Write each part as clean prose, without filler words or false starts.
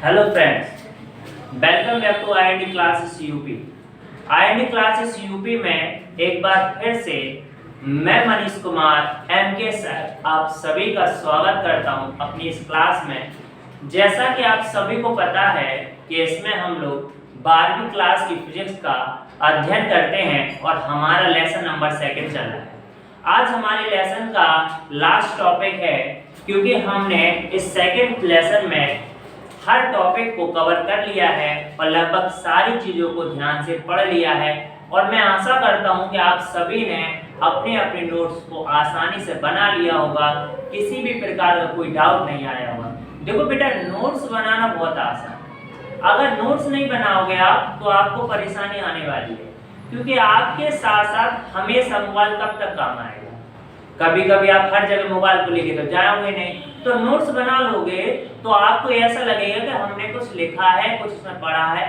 Hello friends, welcome back to IIT classes UP. IIT classes UP में एक बार फिर से मैं मनीष कुमार एमके सर आप सभी का स्वागत करता हूं अपनी इस क्लास में। जैसा कि आप सभी को पता है कि इसमें हम लोग 12वीं क्लास की फिजिक्स का अध्ययन करते हैं और हमारा लेसन नंबर 2 चल रहा है। आज हमारे लेसन का लास्ट टॉपिक है, क्योंकि हमने इस सेकंड लेसन में हर टॉपिक को कवर कर लिया है और लगभग सारी चीज़ों को ध्यान से पढ़ लिया है। और मैं आशा करता हूं कि आप सभी ने अपने अपने नोट्स को आसानी से बना लिया होगा, किसी भी प्रकार का कोई डाउट नहीं आया होगा। देखो बेटा, नोट्स बनाना बहुत आसान है। अगर नोट्स नहीं बनाओगे आप तो आपको परेशानी आने वाली है, क्योंकि आपके साथ साथ हमेशा मोबाइल कब तक काम आएगा। कभी कभी आप हर जगह मोबाइल को लेके तो जाओगे नहीं, तो नोट्स बना लोगे तो आपको ऐसा लगेगा कि हमने कुछ लिखा है, कुछ उसमें पढ़ा है।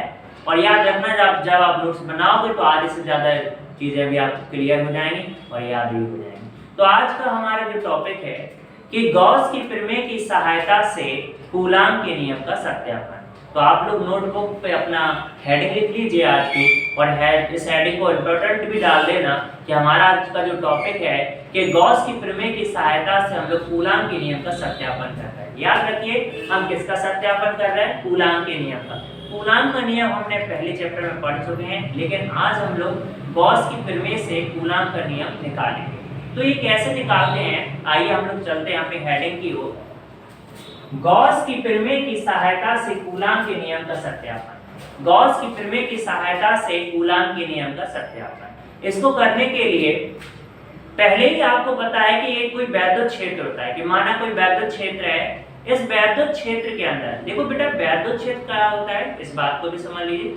और याद रखना, जब आप नोट्स बनाओगे तो आधे से ज़्यादा चीज़ें भी आपको क्लियर हो जाएंगी और याद भी हो जाएंगी। तो आज का हमारा जो टॉपिक है कि गॉस की प्रमेय की सहायता से कूलाम के नियम का सत्यापन। तो आप लोग नोटबुक पे अपना हेडिंग लिख लीजिए आज की, और इस हेडिंग को इम्पोर्टेंट भी डाल देना कि हमारा आज का जो टॉपिक है कि गॉस की प्रमेय की सहायता से हम लोग कूलाम के नियम का सत्यापन कर रहे हैं। याद रखिए, हम किसका सत्यापन कर रहे हैं? कूलाम के नियम का। कूलाम का नियम हमने पहले चैप्टर में पढ़ चुके हैं, लेकिन आज हम लोग गॉस की प्रमेय से कूलाम का नियम निकालेंगे। तो ये कैसे निकालते हैं, आइए हम लोग चलते हैं अपनी हेडिंग की ओर। गॉस की प्रमेय की सहायता से कूलाम के नियम का सत्यापन। गॉस की प्रमेय की सहायता से कूलाम के नियम का सत्यापन। इसको करने के लिए पहले ही आपको पता है कि ये कोई वैद्युत क्षेत्र होता है, कि माना कोई वैद्युत क्षेत्र है। इस वैद्युत क्षेत्र के अंदर देखो बेटा, वैद्युत क्षेत्र क्या होता है, इस बात को भी समझ लीजिए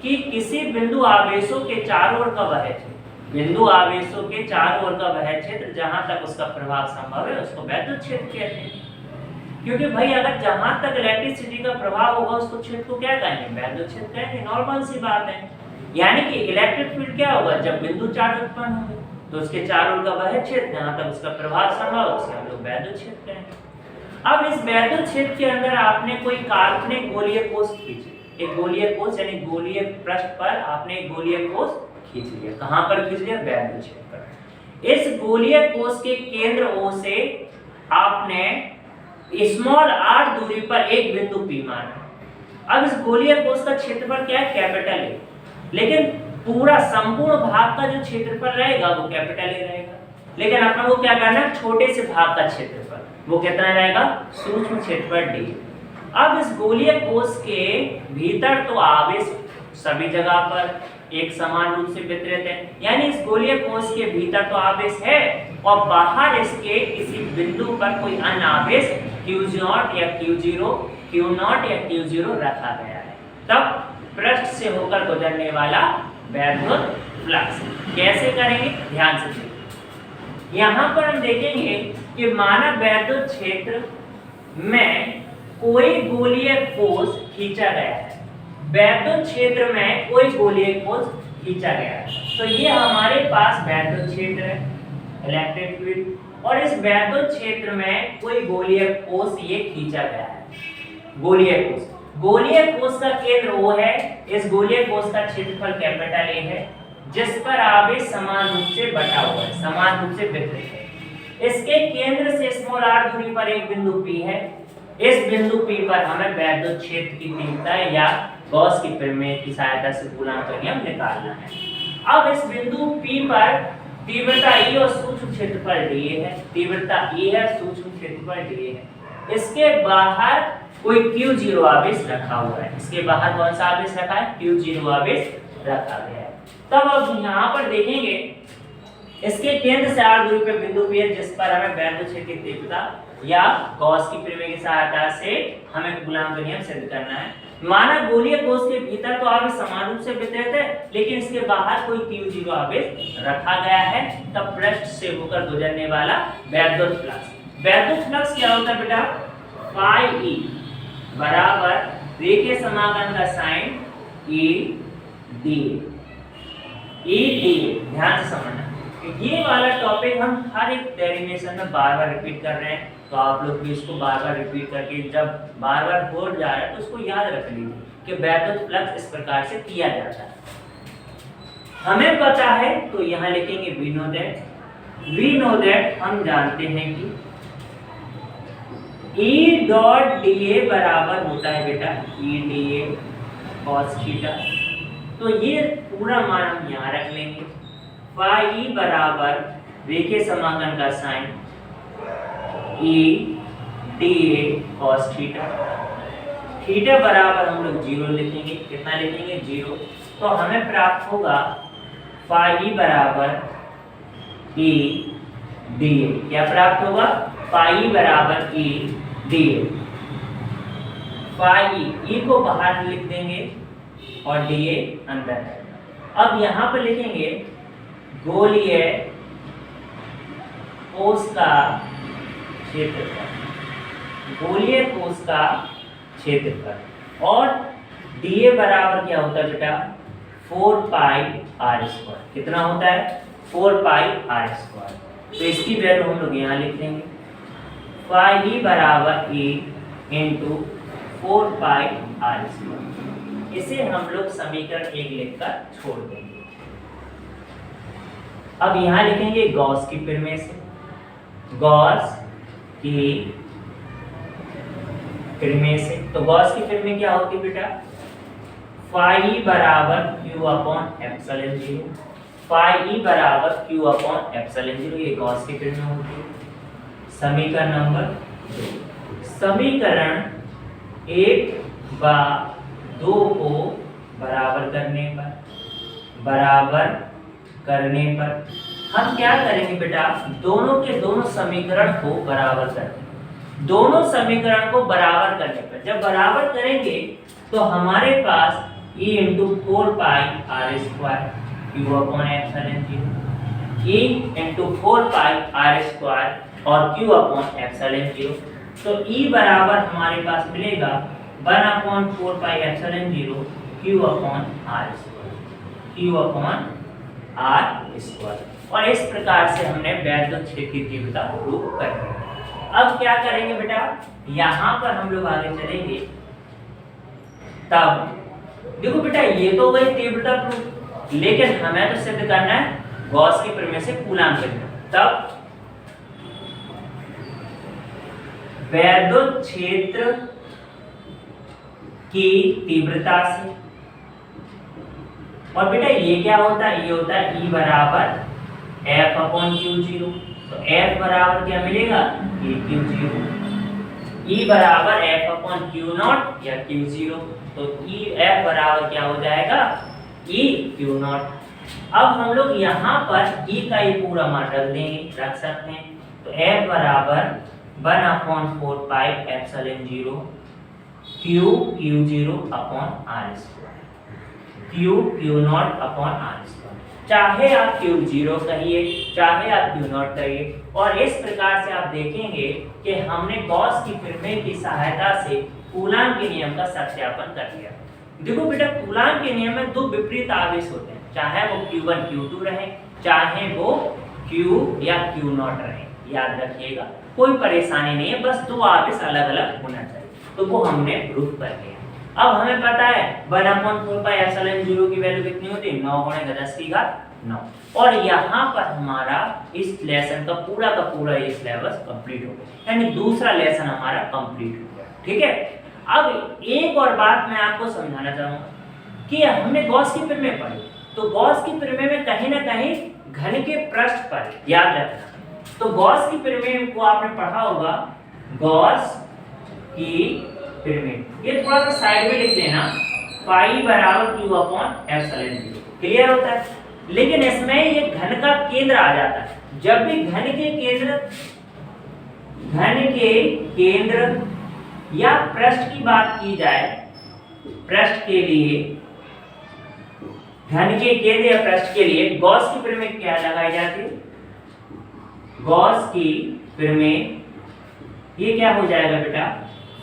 कि किसी बिंदु आवेशों के चारों ओर का वह क्षेत्र, बिंदु आवेशों के चारों ओर का वह क्षेत्र जहां तक उसका प्रभाव संभव है उसको वैद्युत क्षेत्र कहते हैं। क्योंकि भाई अगर जहां तक इलेक्ट्रिसिटी का प्रभाव होगा उसको क्षेत्र को क्या कहेंगे? वैद्युत क्षेत्र कहेंगे। नॉर्मल सी बात है। यानी कि इलेक्ट्रिक फील्ड क्या होगा? जब बिंदु चार्ज उत्पन्न होंगे तो उसके चारों ओर का वह क्षेत्र जहां तक उसका प्रभाव संभव है उसे हम लोग वैद्युत क्षेत्र कहेंगे। अब इस वैद्युत क्षेत्र के अंदर आपने कोई काल्पनिक गोलीय कोष खींचे, एक गोलीय कोष यानी गोलीय पृष्ठ पर आपने एक गोलीय कोष खींच लिया। कहां पर खींच लिया? वैद्युत क्षेत्र पर। इस गोलीय कोष के केंद्र O से आपने स्मॉल r दूरी पर एक बिंदु P माना। अब इस गोलीय कोष का क्षेत्रफल क्या है? कैपिटल A, लेकिन पूरा संपूर्ण भाग का जो क्षेत्रफल रहेगा वो कैपिटल A रहेगा। लेकिन अपन को क्या करना है? छोटे से भाग का क्षेत्रफल, वो कितना रहेगा? सूक्ष्म क्षेत्रफल D। अब इस गोलीय कोष के भीतर तो आवेश सभी जगह पर एक समान रूप से वितरित है, यानी इस गोलीय कोष के भीतर तो आवेश है और बाहर इसके किसी बिंदु पर कोई अन्य आवेश Q0 या Q0 या Q0 रखा गया है। तब पृष्ठ से होकर गुजरने वाला वैद्युत फ्लक्स कैसे करेंगे? ध्यान से देखिए। यहाँ पर हम देखेंगे कि मानव वैद्युत क्षेत्र में कोई गोलीय कोष खींचा गया है। वैद्युत क्षेत्र में कोई गोलीय कोष खींचा गया है, तो ये हमारे पास वैद्युत क्षेत्र है, इलेक्ट्रिक फील्ड। और इस वैद्युत क्षेत्र में कोई गोलीय कोष ये खींचा गया है। गोलीय कोष का केंद्र वो है, इस गोलीय कोष का क्षेत्रफल कैपिटल A है, जिस पर आवेश समान रूप से बटा हुआ है, समान रूप से वितरित है। इसके केंद्र से स्मॉल r दूरी पर एक बिंदु P है। इस बिंदु P पर हमें वैद्युत क्षेत्र की तीव्रता या गॉस की प्रमेय की सहायता से कूलाम का नियम निकालना है। अब इस बिंदु P पर तीव्रता E और सूक्ष्म क्षेत्रफल dA है। तीव्रता E है, सूक्ष्म क्षेत्रफल dA है। इसके बाहर कोई Q0 आवेश रखा हुआ है। इसके बाहर कौन सा आवेश रखा है? Q0 आवेश रखा गया है। तब अब यहाँ पर देखेंगे इसके केंद्र से r दूरी पर बिंदु P है, जिस पर हमें वैद्युत क्षेत्र की तीव्रता या गॉस की प्रमेय की सहायता से हमें कूलाम का नियम सिद्ध करना है। माना गोलीय कोष के भीतर तो आवेश समान रूप से वितरित है, लेकिन इसके बाहर कोई Q0 आवेश रखा गया है। तब पृष्ठ से होकर गुजरने वाला वैद्युत फ्लक्स। वैद्युत फ्लक्स क्या होता है बेटा? पाई E बराबर रेखीय समाकलन का साइन E d। ध्यान से समझना, ये वाला टॉपिक हम हर एक डेरिवेशन में बार बार रिपीट कर रहे हैं, तो आप लोग भी इसको बार बार रिपीट करके जब बार बार बोल जा रहे हैं तो उसको याद रख लीजिए कि वैद्युत फ्लक्स इस प्रकार से किया जाता है। हमें पता है तो यहाँ लिखेंगे वी नो दैट हम जानते हैं कि E डॉट dA बराबर होता है बेटा E dA cos थीटा। तो ये पूरा मान हम यहाँ रख लेंगे। फाई E बराबर रेखीय समाकलन का sign E dA cos theta. Theta बराबर हम लोग 0 लिखेंगे। कितना लिखेंगे? 0। तो हमें प्राप्त होगा फाई E बराबर E dA। क्या प्राप्त होगा? फाई E बराबर E dA। फाई E को बाहर लिख देंगे और dA अंदर है। अब यहाँ पर लिखेंगे गोलीय कोश का क्षेत्रफल, गोलीय कोश का क्षेत्रफल। और dA बराबर क्या होता है बेटा? 4 पाई r स्क्वायर। कितना होता है? 4 पाई r स्क्वायर। तो इसकी वैल्यू हम लोग यहाँ लिख देंगे। फाई E बराबर E इंटू 4 पाई r स्क्वायर। इसे हम लोग समीकरण 1 लिखकर छोड़ देंगे। अब यहाँ लिखेंगे गॉस की प्रमेय से। गॉस की प्रमेय से, तो गॉस की प्रमेय क्या होती है बेटा? फाई E बराबर Q upon epsilon 0। Phi E बराबर Q अपॉन एप्सिलॉन 0, ये गॉस की प्रमेय होती है। समीकरण नंबर 2। समीकरण 1 व 2 को बराबर करने पर हम क्या करेंगे बेटा? दोनों के दोनों समीकरण को बराबर करेंगे। दोनों समीकरण को बराबर करने पर, जब बराबर करेंगे तो हमारे पास E इंटू 4 पाई r square Q upon epsilon 0, E into 4 पाई r स्क्वायर और Q अपॉन एप्सिलॉन 0। तो E बराबर हमारे पास मिलेगा 1 upon 4 pi epsilon 0 Q upon r square, Q upon r square. और इस प्रकार से हमने वैद्युत क्षेत्र की तीव्रता प्रूव कर दी। अब क्या करेंगे बेटा? यहाँ पर हम लोग आगे चलेंगे। तब देखो बेटा, ये तो गई तीव्रता प्रूफ, लेकिन हमें तो सिद्ध करना है गॉस की प्रमेय से कूलाम करना। तब वैद्युत क्षेत्र की तीव्रता से, और बेटा ये क्या होता है? ये होता है E बराबर F अपॉन Q0। तो F बराबर क्या मिलेगा? E Q0। E बराबर F अपॉन Q0 या Q0, तो E F बराबर क्या हो जाएगा? E Q0। अब हम लोग यहाँ पर E का ये पूरा मान रख सकते हैं। तो F बराबर 1 upon 4 pi epsilon 0 Q0 upon r square, Q0 upon r square. चाहे आप Q0 कहिए, चाहे आप Q0 कहिए। और इस प्रकार से आप देखेंगे कि हमने गॉस की प्रमेय की सहायता से कूलाम के नियम का सत्यापन कर लिया। देखो बेटा, कूलाम के नियम में 2 विपरीत आवेश होते हैं, चाहे वो Q1 Q2 रहे, चाहे वो Q या Q0 रहे। याद रखिएगा, कोई परेशानी नहीं है, बस 2 आवेश अलग अलग होना चाहिए। तो वो हमने प्रूफ कर लिया। अब हमें पता है 1 अपॉन 4 पाई एप्सिलॉन 0 की वैल्यू कितनी होती है? 9 गुणे 10 की घात 9। और यहाँ पर हमारा इस लेसन का पूरा ये सिलेबस कंप्लीट हो गया, यानी दूसरा लेसन हमारा कंप्लीट हो गया। ठीक है। अब एक और बात मैं आपको समझाना चाहूंगा कि हमने गॉस की प्रमेय पढ़ी, तो गॉस की प्रमेय में कहीं ना कहीं घन के पृष्ठ पर, याद रखना, तो गॉस की प्रमेय को आपने पढ़ा होगा, गॉस की प्रमेय। ये थोड़ा सा साइड में लिख लेना, फाई बराबर Q अपॉन एप्सिलॉन 0। क्लियर होता है? लेकिन इसमें ये घन का केंद्र आ जाता है। जब भी घन के केंद्र या पृष्ठ की बात की जाए, पृष्ठ के लिए, घन के केंद्र या पृष्ठ के लिए गॉस की प्रमेय क्या लगाई जाती है? गॉस की प्रमेय ये क्या हो जाएगा बेटा?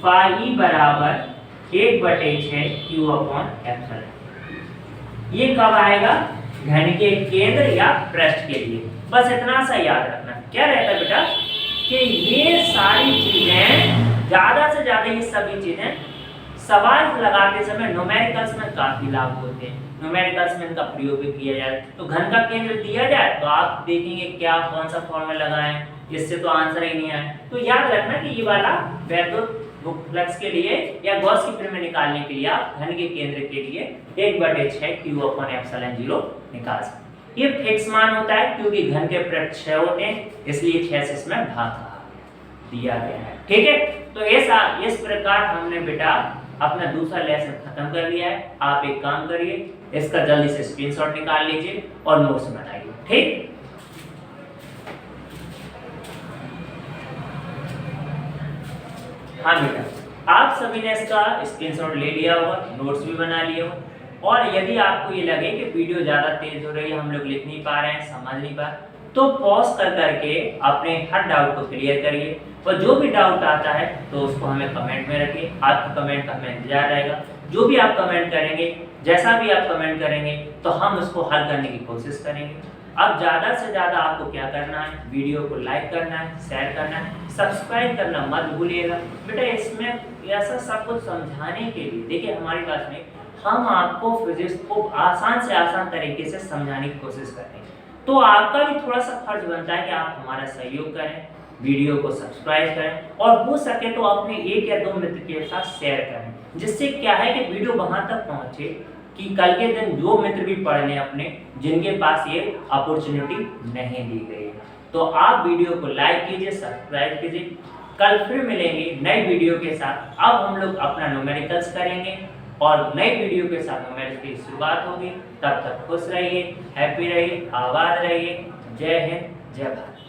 फाई E बराबर 1/6 Q अपॉन एप्सिलॉन। ये कब आएगा? घन के केंद्र या पृष्ठ के लिए। बस इतना सा याद रखना। क्या रहता है बेटा कि ये सारी चीजें ज्यादा से ज्यादा ये सभी चीजें सवाल लगाते समय न्यूमेरिकल्स में काफी लागू होते हैं। न्यूमेरिकल्स में इनका प्रयोग भी किया जाए तो घन का केंद्र दिया जाए तो आप देखेंगे क्या कौन सा फॉर्मूला लगाएं, इससे तो आंसर ही नहीं आए। तो याद रखना कि ये वाला वैद्युत फ्लक्स के लिए या गॉस की प्रमेय निकालने के लिए आप घन के केंद्र के लिए 1/6 Q/ε0 निकाल सकते। ये फिक्स मान होता है क्योंकि घन के पृष्ठ 6 होते हैं, इसलिए 6 से इसमें भाग दिया गया है। ठीक है, तो इस प्रकार हमने बेटा अपना दूसरा लेसन खत्म कर लिया है। आप एक काम करिए, इसका जल्दी से स्क्रीनशॉट निकाल लीजिए और नोट्स बनाइए। ठीक, हाँ बेटा, आप सभी ने इसका स्क्रीनशॉट ले लिया होगा, नोट्स भी बना लिए होगा। और यदि आपको ये लगे कि वीडियो ज़्यादा तेज हो रही है, हम लोग लिख नहीं पा रहे हैं, समझ नहीं पा रहे, तो पॉज कर करके अपने हर डाउट को क्लियर करिए और जो भी डाउट आता है तो उसको हमें कमेंट में रखिए। आपके कमेंट का हमें इंतजार रहेगा। जो भी आप कमेंट करेंगे, जैसा भी आप कमेंट करेंगे, तो हम उसको हल करने की कोशिश करेंगे। अब ज़्यादा से ज़्यादा आपको क्या करना है, वीडियो को लाइक करना है, शेयर करना है, सब्सक्राइब करना मत भूलिएगा। बेटा इसमें ऐसा सब कुछ समझाने के लिए, देखिए हमारी क्लास में हम आपको फिजिक्स को आसान से आसान तरीके से समझाने की कोशिश करेंगे। तो आपका भी थोड़ा सा फर्ज बनता है कि आप हमारा सहयोग करें, वीडियो को सब्सक्राइब करें और हो सके तो अपने 1 या 2 मित्र के साथ शेयर करें, जिससे क्या है कि वीडियो वहां तक पहुंचे कि कल के दिन जो मित्र भी पढ़ लें अपने, जिनके पास ये अपॉर्चुनिटी नहीं दी गई है। तो आप वीडियो को लाइक कीजिए, सब्सक्राइब कीजिए। कल फिर मिलेंगे नई वीडियो के साथ। अब हम लोग अपना न्यूमेरिकल्स करेंगे और नई वीडियो के साथ न्यूमेरिकल्स की शुरुआत होगी। तब तक खुश रहिए, हैप्पी रहिए, आबाद रहिए। जय हिंद, जय भारत।